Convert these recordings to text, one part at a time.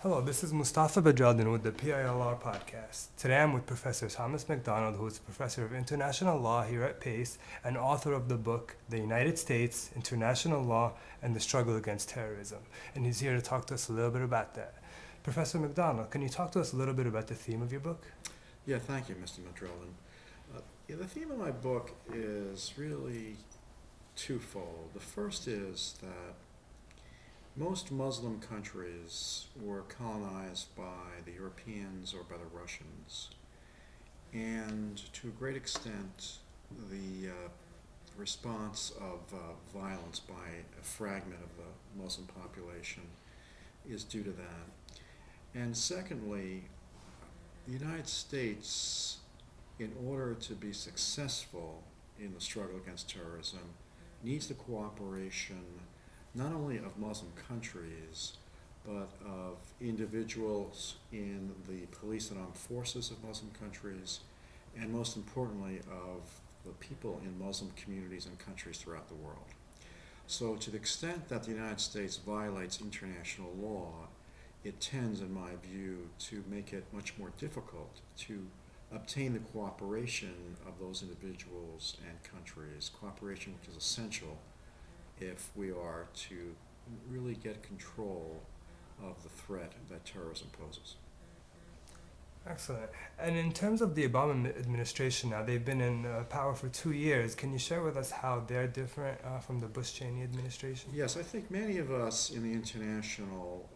Hello, this is Mustafa Bajaldin with the PILR podcast. Today I'm with Professor Thomas McDonnell, who is Professor of International Law here at Pace and author of the book The United States, International Law, and the Struggle Against Terrorism. And he's here to talk to us a little bit about that. Professor McDonnell, can you talk to us a little bit about the theme of your book? Yeah, thank you, Mr. Madrellan. The theme of my book is really twofold. The first is that most Muslim countries were colonized by the Europeans or by the Russians, and to a great extent, the response of violence by a fragment of the Muslim population is due to that. And secondly, the United States, in order to be successful in the struggle against terrorism, needs the cooperation not only of Muslim countries, but of individuals in the police and armed forces of Muslim countries, and most importantly, of the people in Muslim communities and countries throughout the world. So to the extent that the United States violates international law, it tends, in my view, to make it much more difficult to obtain the cooperation of those individuals and countries, cooperation which is essential if we are to really get control of the threat that terrorism poses. Excellent. And in terms of the Obama administration now, they've been in power for 2 years. Can you share with us how they're different from the Bush-Cheney administration? Yes, I think many of us in the international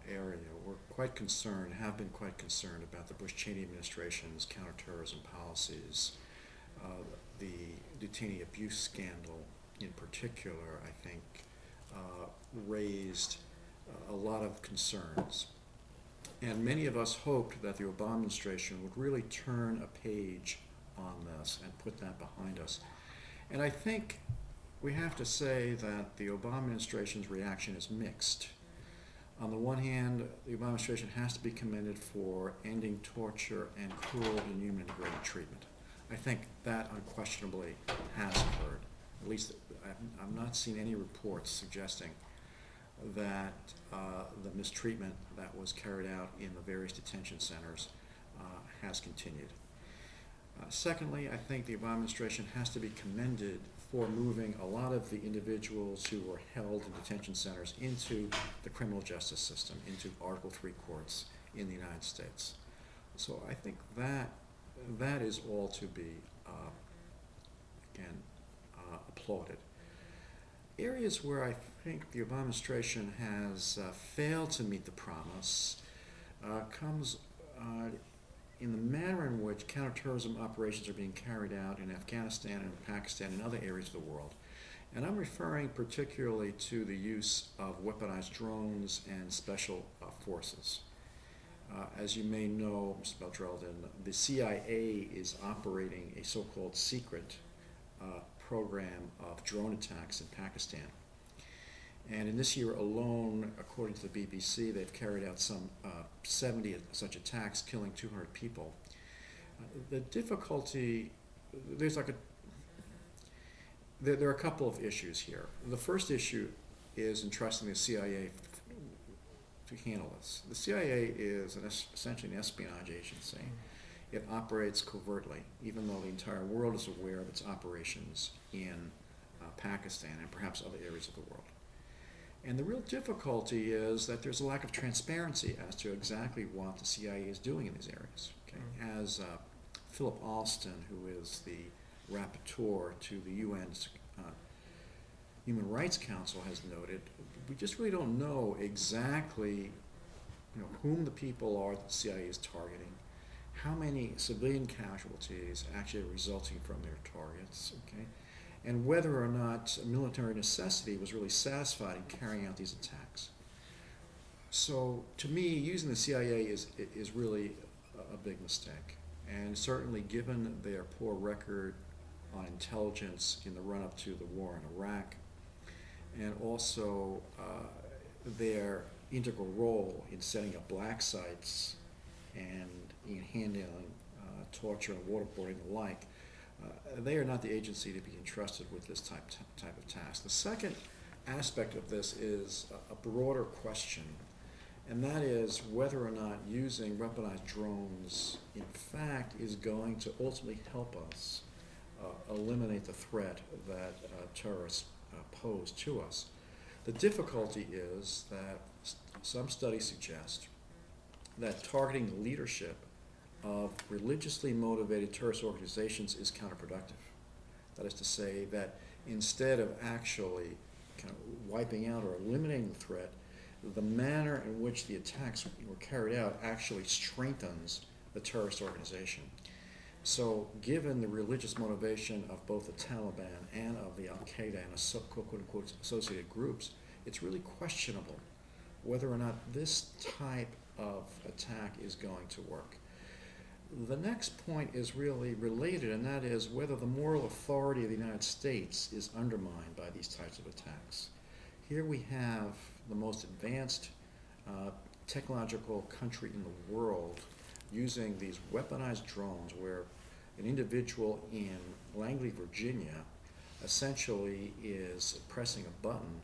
area were quite concerned, have been quite concerned about the Bush-Cheney administration's counterterrorism policies. The detainee abuse scandal in particular, I think, raised a lot of concerns. And many of us hoped that the Obama administration would really turn a page on this and put that behind us. And I think we have to say that the Obama administration's reaction is mixed. On the one hand, the Obama administration has to be commended for ending torture and cruel, inhuman, and degrading treatment. I think that unquestionably has occurred. At least I've not seen any reports suggesting that the mistreatment that was carried out in the various detention centers has continued. Secondly, I think the Obama administration has to be commended for moving a lot of the individuals who were held in detention centers into the criminal justice system, into Article III courts in the United States. So I think that is all to be, applauded. Areas where I think the Obama administration has failed to meet the promise comes in the manner in which counterterrorism operations are being carried out in Afghanistan and Pakistan and other areas of the world. And I'm referring particularly to the use of weaponized drones and special forces. As you may know, Mr. Beltrelden, the CIA is operating a so-called secret program of drone attacks in Pakistan. And in this year alone, according to the BBC, they've carried out some 70 such attacks, killing 200 people. The difficulty, there are a couple of issues here. The first issue is entrusting the CIA to handle this. The CIA is essentially an espionage agency. It operates covertly, even though the entire world is aware of its operations in Pakistan and perhaps other areas of the world. And the real difficulty is that there's a lack of transparency as to exactly what the CIA is doing in these areas. Okay? As Philip Alston, who is the rapporteur to the UN's Human Rights Council, has noted, we just really don't know exactly whom the people are that the CIA is targeting, how many civilian casualties actually are resulting from their targets, okay? And whether or not military necessity was really satisfied in carrying out these attacks. So to me, using the CIA is really a big mistake. And certainly given their poor record on intelligence in the run-up to the war in Iraq, and also their integral role in setting up black sites and in handling torture and waterboarding and the like, they are not the agency to be entrusted with this type of task. The second aspect of this is a broader question, and that is whether or not using weaponized drones, in fact, is going to ultimately help us eliminate the threat that terrorists pose to us. The difficulty is that some studies suggest that targeting the leadership of religiously motivated terrorist organizations is counterproductive. That is to say that instead of actually kind of wiping out or eliminating the threat, the manner in which the attacks were carried out actually strengthens the terrorist organization. So given the religious motivation of both the Taliban and of the Al-Qaeda and quote-unquote associated groups, it's really questionable whether or not this type of attack is going to work. The next point is really related, and that is whether the moral authority of the United States is undermined by these types of attacks. Here we have the most advanced technological country in the world using these weaponized drones where an individual in Langley, Virginia essentially is pressing a button,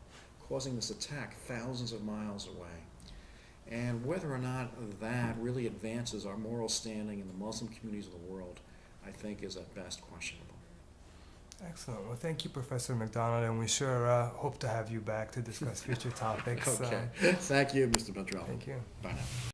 causing this attack thousands of miles away. And whether or not that really advances our moral standing in the Muslim communities of the world, I think is at best questionable. Excellent. Well, thank you, Professor McDonnell, and we sure hope to have you back to discuss future topics. Okay. Thank you, Mr. Bedrell. Thank you. Bye now.